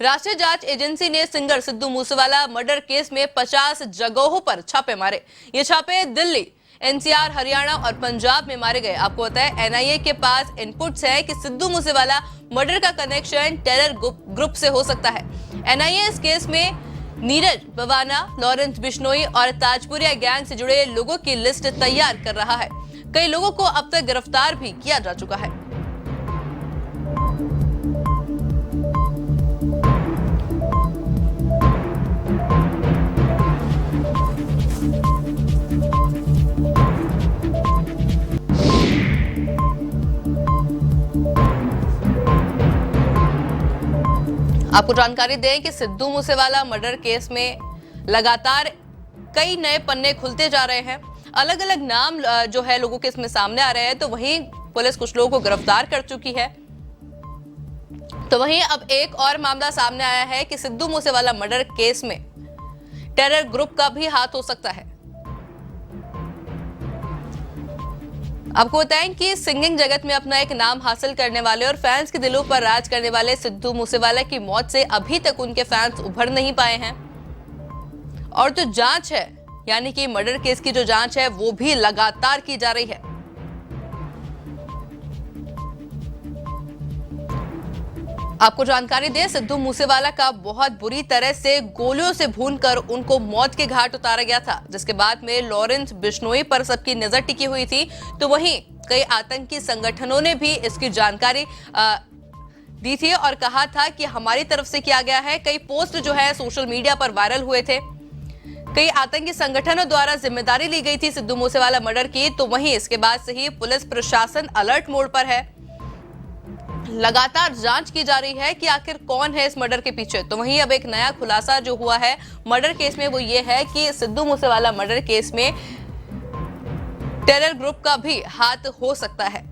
राष्ट्रीय जांच एजेंसी ने singer Sidhu Moosewala murder case में 50 जगहों पर छापे मारे। ये छापे दिल्ली, एनसीआर, हरियाणा और पंजाब में मारे गए। आपको पता है एनआईए के पास इनपुट्स है कि सिद्धू मूसेवाला मर्डर का कनेक्शन टेरर ग्रुप से हो सकता है। एनआईए इस केस में नीरज बवाना, लॉरेंस बिश्नोई और ताजपुरिया गैंग से जुड़े लोगों की लिस्ट तैयार कर रहा है। कई लोगों को अब तक गिरफ्तार भी किया जा चुका है। आपको जानकारी दें कि सिद्धू मूसेवाला मर्डर केस में लगातार कई नए पन्ने खुलते जा रहे हैं। अलग अलग नाम जो है लोगों के इसमें सामने आ रहे हैं। तो वहीं पुलिस कुछ लोगों को गिरफ्तार कर चुकी है। तो वहीं अब एक और मामला सामने आया है कि सिद्धू मूसेवाला मर्डर केस में टेरर ग्रुप का भी हाथ हो सकता है। आपको बताएं कि सिंगिंग जगत में अपना एक नाम हासिल करने वाले और फैंस के दिलों पर राज करने वाले सिद्धू मूसेवाला की मौत से अभी तक उनके फैंस उभर नहीं पाए हैं। और जो जांच है, यानी कि मर्डर केस की जो जांच है, वो भी लगातार की जा रही है। आपको जानकारी दें, सिद्धू मूसेवाला का बहुत बुरी तरह से गोलियों से भूनकर उनको मौत के घाट उतारा गया था, जिसके बाद में लॉरेंस बिश्नोई पर सबकी नजर टिकी हुई थी। तो वहीं कई आतंकी संगठनों ने भी इसकी जानकारी दी थी और कहा था कि हमारी तरफ से किया गया है। कई पोस्ट जो है सोशल मीडिया पर वायरल हुए थे। कई आतंकी संगठनों द्वारा जिम्मेदारी ली गई थी सिद्धू मूसेवाला मर्डर की। तो वहीं इसके बाद से ही पुलिस प्रशासन अलर्ट मोड पर है। लगातार जांच की जा रही है कि आखिर कौन है इस मर्डर के पीछे। तो वहीं अब एक नया खुलासा जो हुआ है मर्डर केस में, वो ये है कि सिद्धू मूसेवाला मर्डर केस में टेरर ग्रुप का भी हाथ हो सकता है।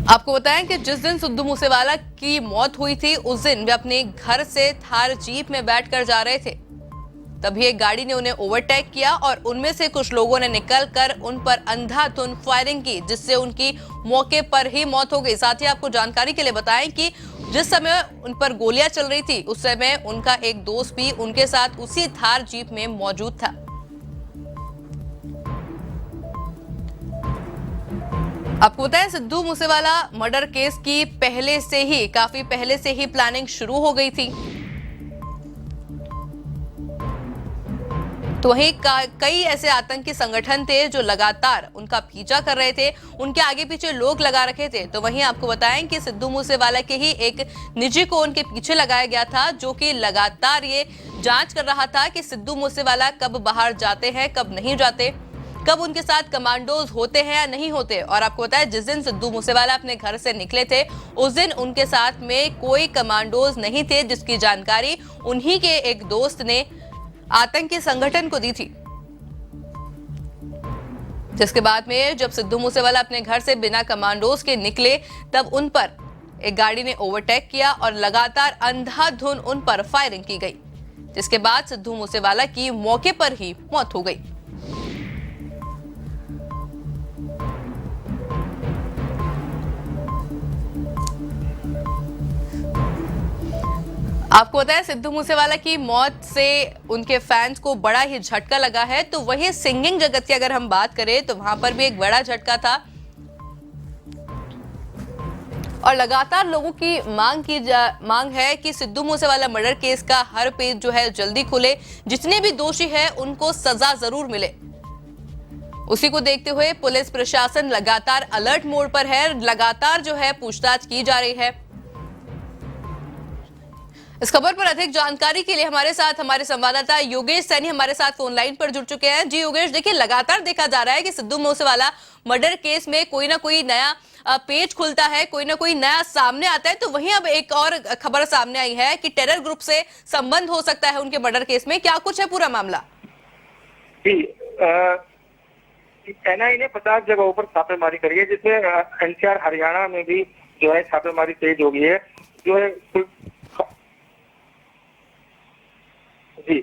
आपको बताएं कि जिस दिन सिद्धू मूसेवाला की मौत हुई थी, उस दिन वे अपने घर से थार जीप में बैठकर जा रहे थे। तभी एक गाड़ी ने उन्हें ओवरटेक किया और उनमें से कुछ लोगों ने निकलकर उन पर अंधाधुंध फायरिंग की, जिससे उनकी मौके पर ही मौत हो गई। साथ ही आपको जानकारी के लिए बताएं कि जिस समय उन पर गोलियां चल रही थी, उस समय उनका एक दोस्त भी उनके साथ उसी थार जीप में मौजूद था। आपको बताएं, सिद्धू मूसेवाला मर्डर केस की काफी पहले से ही प्लानिंग शुरू हो गई थी। तो वहीं कई ऐसे आतंकी संगठन थे जो लगातार उनका पीछा कर रहे थे, उनके आगे पीछे लोग लगा रखे थे। तो वहीं आपको बताएं कि सिद्धू मूसेवाला के ही एक निजी को उनके पीछे लगाया गया था, जो कि लगातार ये जांच कर रहा था कि सिद्धू मूसेवाला कब बाहर जाते हैं, कब नहीं जाते, कब उनके साथ कमांडोज होते हैं या नहीं होते। और आपको पता है, जिस दिन सिद्धू मूसेवाला अपने घर से निकले थे, उस दिन उनके साथ में कोई कमांडोज नहीं थे, जिसकी जानकारी उन्हीं के एक दोस्त ने आतंकी संगठन को दी थी। जिसके बाद में जब सिद्धू मूसेवाला अपने घर से बिना कमांडोज के निकले, तब उन पर एक गाड़ी ने ओवरटेक किया और लगातार अंधाधुंध उन पर फायरिंग की गई, जिसके बाद सिद्धू मूसेवाला की मौके पर ही मौत हो गई। आपको पता है, सिद्धू मूसेवाला की मौत से उनके फैंस को बड़ा ही झटका लगा है। तो वही सिंगिंग जगत की अगर हम बात करें, तो वहां पर भी एक बड़ा झटका था और लगातार लोगों की मांग है कि सिद्धू मूसेवाला मर्डर केस का हर पेज जो है जल्दी खुले, जितने भी दोषी हैं उनको सजा जरूर मिले। उसी को देखते हुए पुलिस प्रशासन लगातार अलर्ट मोड पर है। लगातार जो है पूछताछ की जा रही है। इस खबर पर अधिक जानकारी के लिए हमारे साथ हमारे संवाददाता योगेश सैनी हमारे साथ फोन लाइन पर जुड़ चुके हैं। जी योगेश, देखिए लगातार देखा जा रहा है कि सिद्धू मूसेवाला मर्डर केस में कोई ना कोई नया पेज खुलता है, कोई ना कोई नया सामने आता है। तो वहीं अब एक और खबर सामने आई है कि टेरर ग्रुप से संबंध हो सकता है उनके मर्डर केस में। क्या कुछ है पूरा मामला? एनआईए ने 50 जगहों पर छापेमारी करी है, जिसमें एनसीआर हरियाणा में भी जो है छापेमारी तेज हो गई है। जो है जी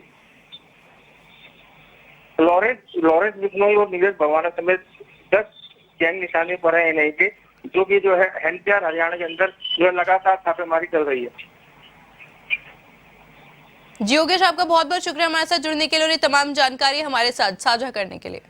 लॉरेंस बिश्नोई और नीरज भगवाना समेत 10 गैंग निशाने पर है एनआईए के, जो कि जो है एनसीआर हरियाणा के अंदर जो है लगातार छापेमारी चल रही है। जी योगेश, आपका बहुत बहुत शुक्रिया हमारे साथ जुड़ने के लिए और ये तमाम जानकारी हमारे साथ साझा करने के लिए।